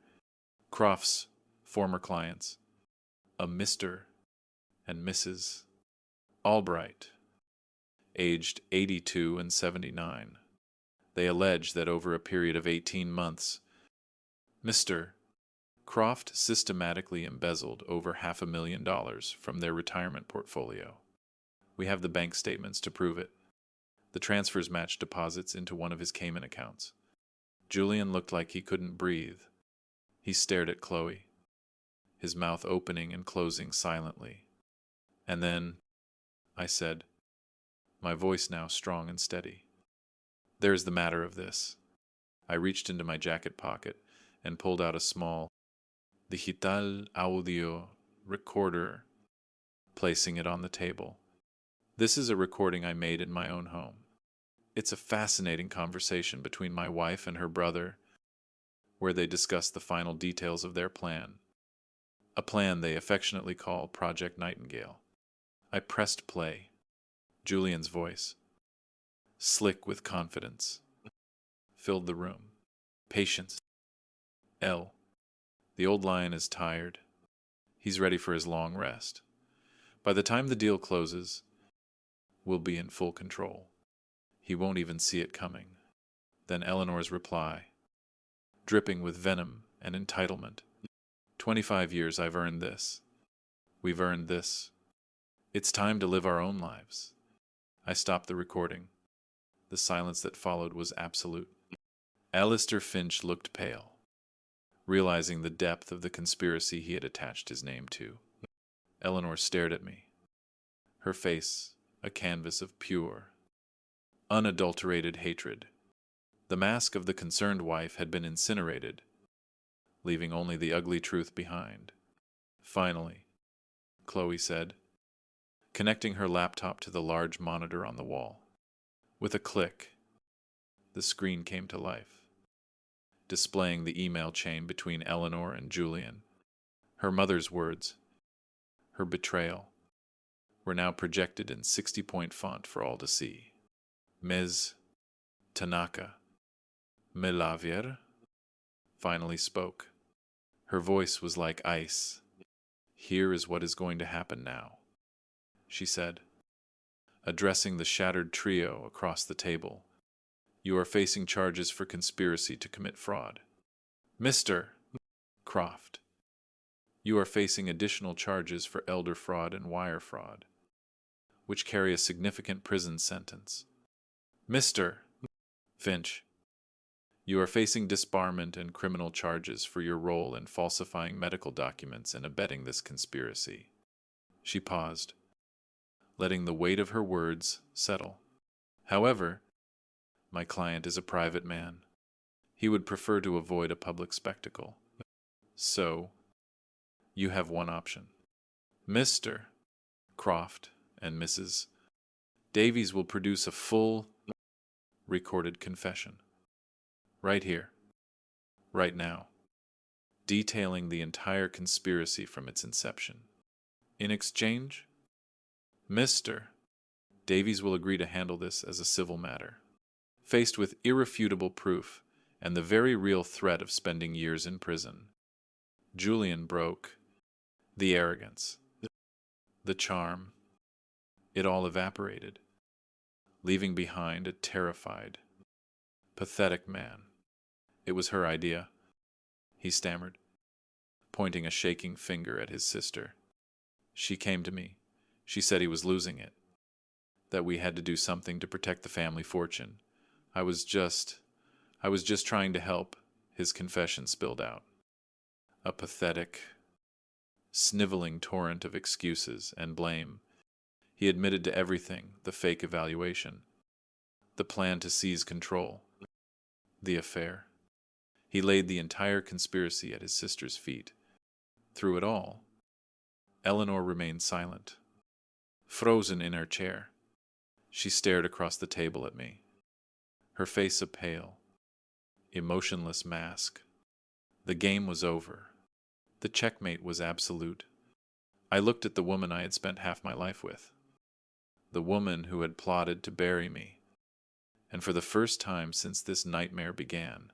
Croft's former clients, a Mr. and Mrs. Albright, aged 82 and 79. They allege that over a period of 18 months, Mr. Croft systematically embezzled over $500,000 from their retirement portfolio. We have the bank statements to prove it. The transfers matched deposits into one of his Cayman accounts." Julian looked like he couldn't breathe. He stared at Chloe, his mouth opening and closing silently. "And then," I said, my voice now strong and steady, "there's the matter of this." I reached into my jacket pocket and pulled out a small digital audio recorder, placing it on the table. "This is a recording I made in my own home. It's a fascinating conversation between my wife and her brother, where they discuss the final details of their plan, a plan they affectionately call Project Nightingale." I pressed play. Julian's voice, slick with confidence, filled the room. "Patience. L. The old lion is tired. He's ready for his long rest. By the time the deal closes, we'll be in full control. He won't even see it coming." Then Eleanor's reply, dripping with venom and entitlement. 25 years I've earned this. We've earned this. It's time to live our own lives." I stopped the recording. The silence that followed was absolute. Alistair Finch looked pale, realizing the depth of the conspiracy he had attached his name to. Eleanor stared at me, her face a canvas of pure, unadulterated hatred. The mask of the concerned wife had been incinerated, leaving only the ugly truth behind. "Finally," Chloe said, connecting her laptop to the large monitor on the wall. With a click, the screen came to life, displaying the email chain between Eleanor and Julian. Her mother's words, her betrayal, were now projected in 60-point font for all to see. "Ms. Tanaka, me la vier?" finally spoke, Her voice was like ice. "Here is what is going to happen now," she said, addressing the shattered trio across the table. "You are facing charges for conspiracy to commit fraud. Mr. Croft, you are facing additional charges for elder fraud and wire fraud, which carry a significant prison sentence. Mr. Finch, you are facing disbarment and criminal charges for your role in falsifying medical documents and abetting this conspiracy." She paused, letting the weight of her words settle. "However, my client is a private man. He would prefer to avoid a public spectacle. So, you have one option. Mr. Croft and Mrs. Davies will produce a full recorded confession. Right here, right now, detailing the entire conspiracy from its inception. In exchange, Mr. Davies will agree to handle this as a civil matter. Faced with irrefutable proof and the very real threat of spending years in prison, Julian broke. The arrogance, the charm, it all evaporated, leaving behind a terrified, pathetic man. It was her idea, he stammered, pointing a shaking finger at his sister. She came to me. She said he was losing it, that we had to do something to protect the family fortune. I was just trying to help. His confession spilled out. A pathetic, sniveling torrent of excuses and blame. He admitted to everything: the fake evaluation, the plan to seize control, the affair. He laid the entire conspiracy at his sister's feet. Through it all, Eleanor remained silent, frozen in her chair. She stared across the table at me, her face a pale, emotionless mask. The game was over. The checkmate was absolute. I looked at the woman I had spent half my life with, the woman who had plotted to bury me, and for the first time since this nightmare began,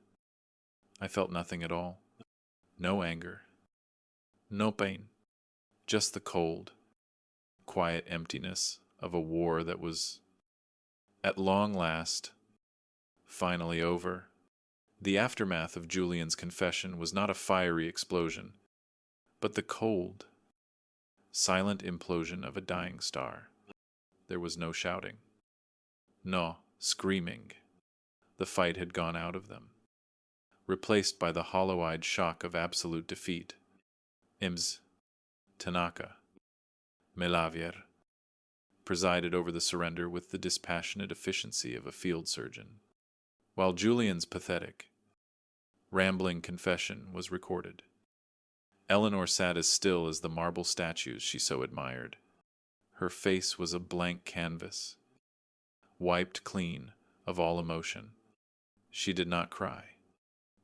I felt nothing at all. No anger, no pain, just the cold, quiet emptiness of a war that was, at long last, finally over. The aftermath of Julian's confession was not a fiery explosion, but the cold, silent implosion of a dying star. There was no shouting, no screaming. The fight had gone out of them, replaced by the hollow-eyed shock of absolute defeat. Ims. Tanaka, Melavier, presided over the surrender with the dispassionate efficiency of a field surgeon, while Julian's pathetic, rambling confession was recorded. Eleanor sat as still as the marble statues she so admired. Her face was a blank canvas, wiped clean of all emotion. She did not cry.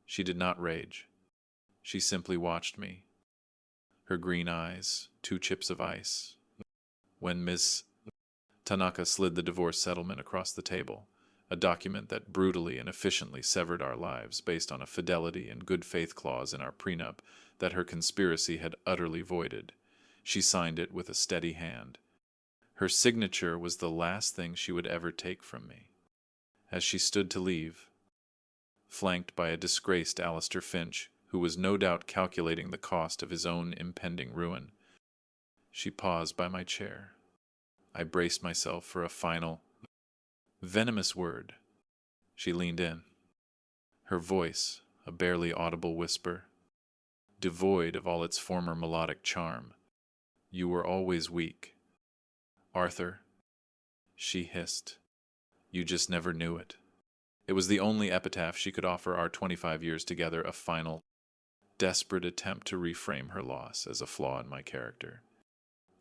She did not rage. She simply watched me, her green eyes, two chips of ice. When Miss Tanaka slid the divorce settlement across the table, a document that brutally and efficiently severed our lives based on a fidelity and good faith clause in our prenup that her conspiracy had utterly voided, she signed it with a steady hand. Her signature was the last thing she would ever take from me. As she stood to leave, flanked by a disgraced Alistair Finch, who was no doubt calculating the cost of his own impending ruin, she paused by my chair. I braced myself for a final, venomous word. She leaned in, her voice a barely audible whisper, devoid of all its former melodic charm. "You were always weak, Arthur," she hissed. "You just never knew it." It was the only epitaph she could offer our 25 years together, a final, desperate attempt to reframe her loss as a flaw in my character.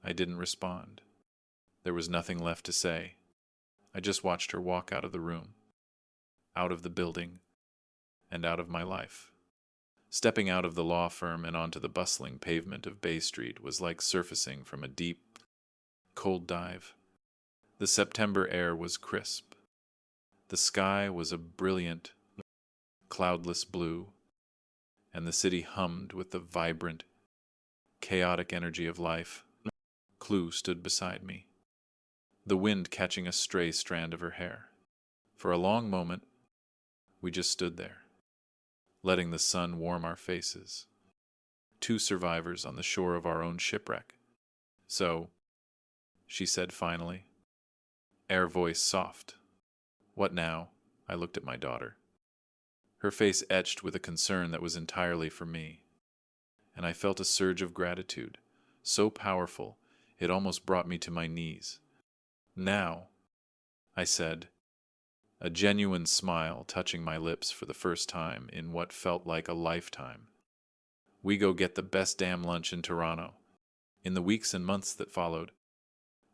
I didn't respond. There was nothing left to say. I just watched her walk out of the room, out of the building, and out of my life. Stepping out of the law firm and onto the bustling pavement of Bay Street was like surfacing from a deep, cold dive. The September air was crisp. The sky was a brilliant, cloudless blue, and the city hummed with the vibrant, chaotic energy of life. Chloe stood beside me, the wind catching a stray strand of her hair. For a long moment, we just stood there, letting the sun warm our faces. Two survivors on the shore of our own shipwreck. "So," she said finally, air voice soft. "What now?" I looked at my daughter. Her face etched with a concern that was entirely for me, and I felt a surge of gratitude, so powerful it almost brought me to my knees. "Now," I said, a genuine smile touching my lips for the first time in what felt like a lifetime. "We go get the best damn lunch in Toronto." In the weeks and months that followed,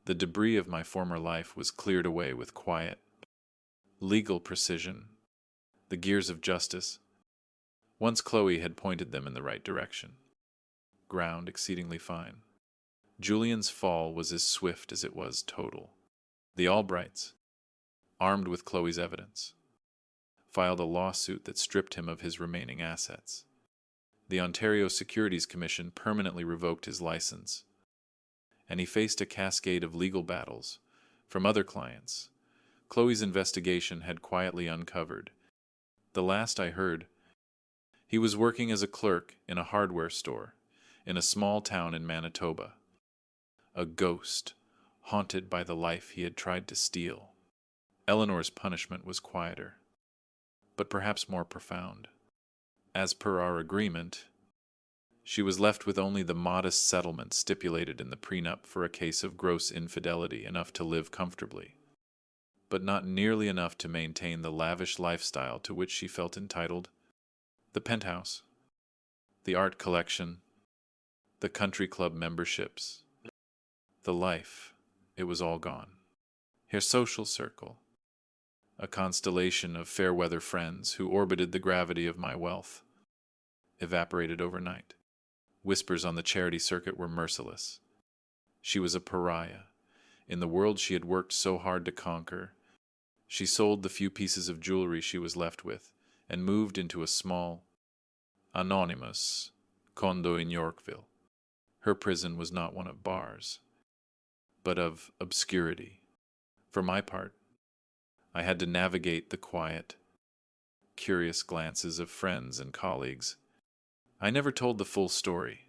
the debris of my former life was cleared away with quiet, legal precision, the gears of justice. Once Chloe had pointed them in the right direction. Ground exceedingly fine. Julian's fall was as swift as it was total. The Albrights, armed with Chloe's evidence, filed a lawsuit that stripped him of his remaining assets. The Ontario Securities Commission permanently revoked his license, and he faced a cascade of legal battles from other clients Chloe's investigation had quietly uncovered. The last I heard, he was working as a clerk in a hardware store in a small town in Manitoba, a ghost haunted by the life he had tried to steal. Eleanor's punishment was quieter, but perhaps more profound. As per our agreement, she was left with only the modest settlement stipulated in the prenup for a case of gross infidelity, enough to live comfortably, but not nearly enough to maintain the lavish lifestyle to which she felt entitled. The penthouse, the art collection, the country club memberships, the life, it was all gone. Her social circle, a constellation of fair-weather friends who orbited the gravity of my wealth, evaporated overnight. Whispers on the charity circuit were merciless. She was a pariah. In the world she had worked so hard to conquer, she sold the few pieces of jewelry she was left with and moved into a small, anonymous condo in Yorkville. Her prison was not one of bars, but of obscurity. For my part, I had to navigate the quiet, curious glances of friends and colleagues. I never told the full story.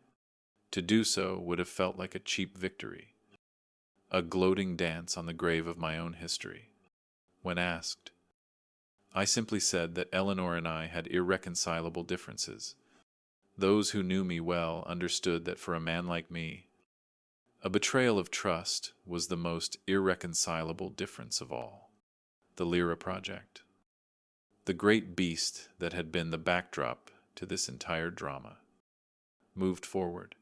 To do so would have felt like a cheap victory, a gloating dance on the grave of my own history. When asked, I simply said that Eleanor and I had irreconcilable differences. Those who knew me well understood that for a man like me, a betrayal of trust was the most irreconcilable difference of all. The Lyra Project, the great beast that had been the backdrop to this entire drama, moved forward.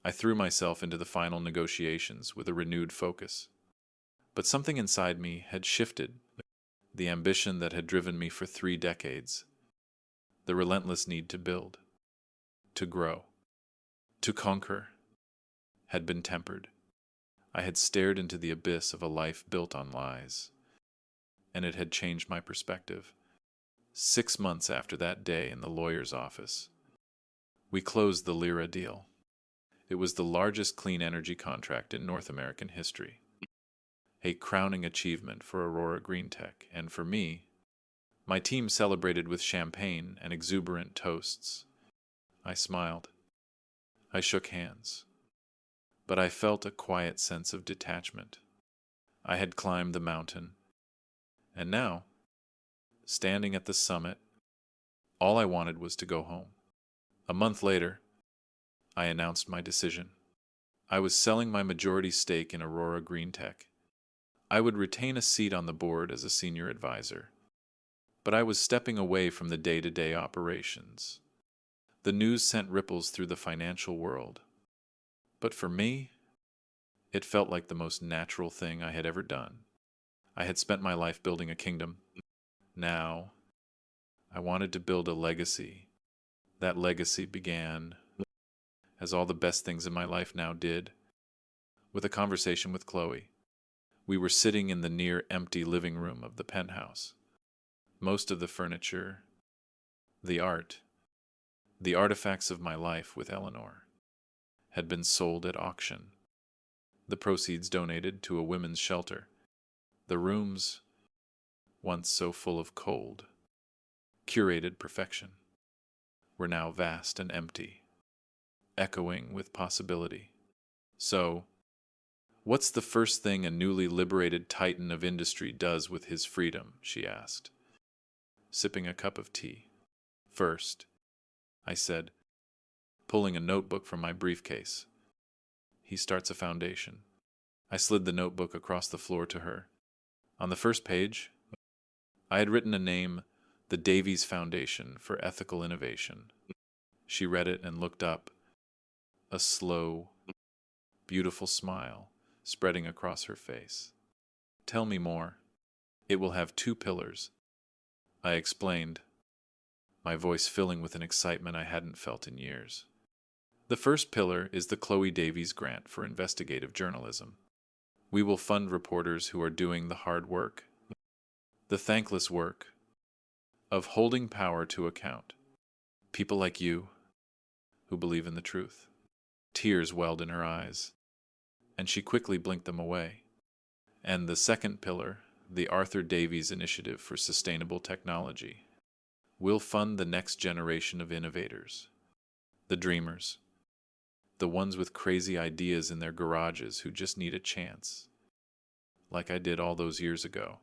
I threw myself into the final negotiations with a renewed focus. But something inside me had shifted. The ambition that had driven me for 3 decades, the relentless need to build, to grow, to conquer, had been tempered. I had stared into the abyss of a life built on lies, and it had changed my perspective. 6 months after that day in the lawyer's office, we closed the Lyra deal. It was the largest clean energy contract in North American history, a crowning achievement for Aurora Greentech, and for me. My team celebrated with champagne and exuberant toasts. I smiled. I shook hands. But I felt a quiet sense of detachment. I had climbed the mountain, and now, standing at the summit, all I wanted was to go home. A month later, I announced my decision. I was selling my majority stake in Aurora Greentech. I would retain a seat on the board as a senior advisor, but I was stepping away from the day-to-day operations. The news sent ripples through the financial world, but for me, it felt like the most natural thing I had ever done. I had spent my life building a kingdom. Now, I wanted to build a legacy. That legacy began, as all the best things in my life now did, with a conversation with Chloe. We were sitting in the near-empty living room of the penthouse. Most of the furniture, the art, The artifacts of my life with Eleanor had been sold at auction, the proceeds donated to a women's shelter. The rooms, once so full of cold, curated perfection, were now vast and empty, echoing with possibility. So, what's the first thing a newly liberated titan of industry does with his freedom? She asked, sipping a cup of tea. First, I said, pulling a notebook from my briefcase. He starts a foundation. I slid the notebook across the floor to her. On the first page, I had written a name, the Davies Foundation for Ethical Innovation. She read it and looked up, a slow, beautiful smile spreading across her face. Tell me more. It will have 2 pillars, I explained, my voice filling with an excitement I hadn't felt in years. The first pillar is the Chloe Davies Grant for Investigative Journalism. We will fund reporters who are doing the hard work, the thankless work, of holding power to account. People like you, who believe in the truth. Tears welled in her eyes, and she quickly blinked them away. And the second pillar, the Arthur Davies Initiative for Sustainable Technology, will fund the next generation of innovators, the dreamers, the ones with crazy ideas in their garages who just need a chance, like I did all those years ago.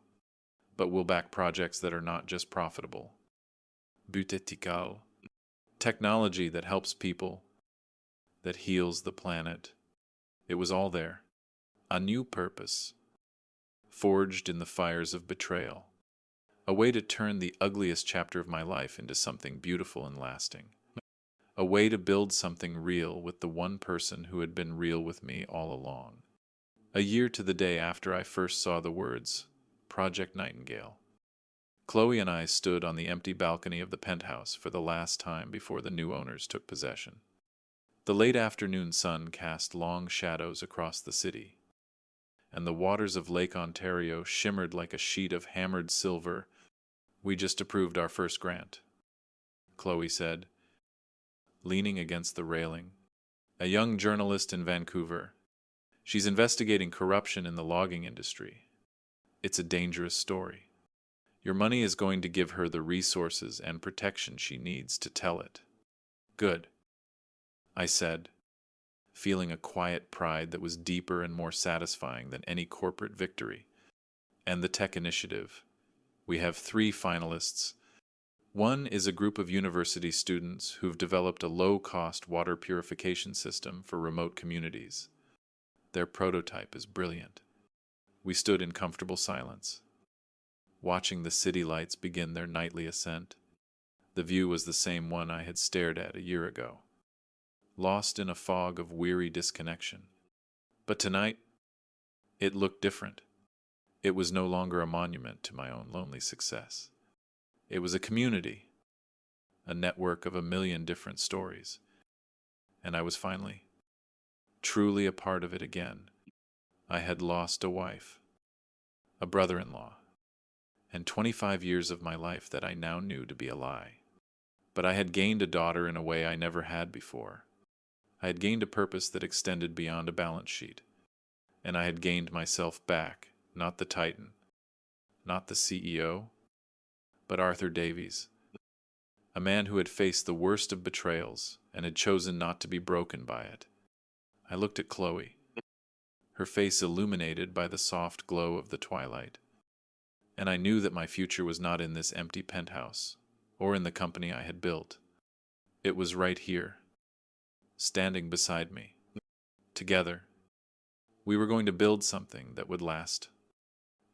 But we'll back projects that are not just profitable. But ethical. Technology that helps people, that heals the planet. It was all there. A new purpose, forged in the fires of betrayal. A way to turn the ugliest chapter of my life into something beautiful and lasting. A way to build something real with the one person who had been real with me all along. A year to the day after I first saw the words, Project Nightingale. Chloe and I stood on the empty balcony of the penthouse for the last time before the new owners took possession. The late afternoon sun cast long shadows across the city, and the waters of Lake Ontario shimmered like a sheet of hammered silver. We just approved our first grant, Chloe said, leaning against the railing. A young journalist in Vancouver. She's investigating corruption in the logging industry. It's a dangerous story. Your money is going to give her the resources and protection she needs to tell it. Good, I said, feeling a quiet pride that was deeper and more satisfying than any corporate victory. And the tech initiative. We have 3 finalists. One is a group of university students who've developed a low-cost water purification system for remote communities. Their prototype is brilliant. We stood in comfortable silence, watching the city lights begin their nightly ascent. The view was the same one I had stared at a year ago, lost in a fog of weary disconnection. But tonight, it looked different. It was no longer a monument to my own lonely success. It was a community, a network of 1,000,000 different stories. And I was finally, truly a part of it again. I had lost a wife, a brother-in-law, and 25 years of my life that I now knew to be a lie. But I had gained a daughter in a way I never had before. I had gained a purpose that extended beyond a balance sheet. And I had gained myself back, not the Titan, not the CEO, but Arthur Davies, a man who had faced the worst of betrayals and had chosen not to be broken by it. I looked at Chloe, her face illuminated by the soft glow of the twilight, and I knew that my future was not in this empty penthouse or in the company I had built. It was right here, standing beside me. Together, we were going to build something that would last.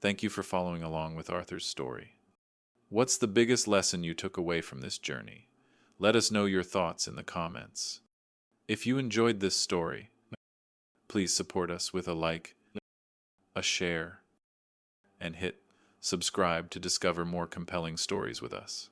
Thank you for following along with Arthur's story. What's the biggest lesson you took away from this journey? Let us know your thoughts in the comments. If you enjoyed this story, please support us with a like, a share, and hit subscribe to discover more compelling stories with us.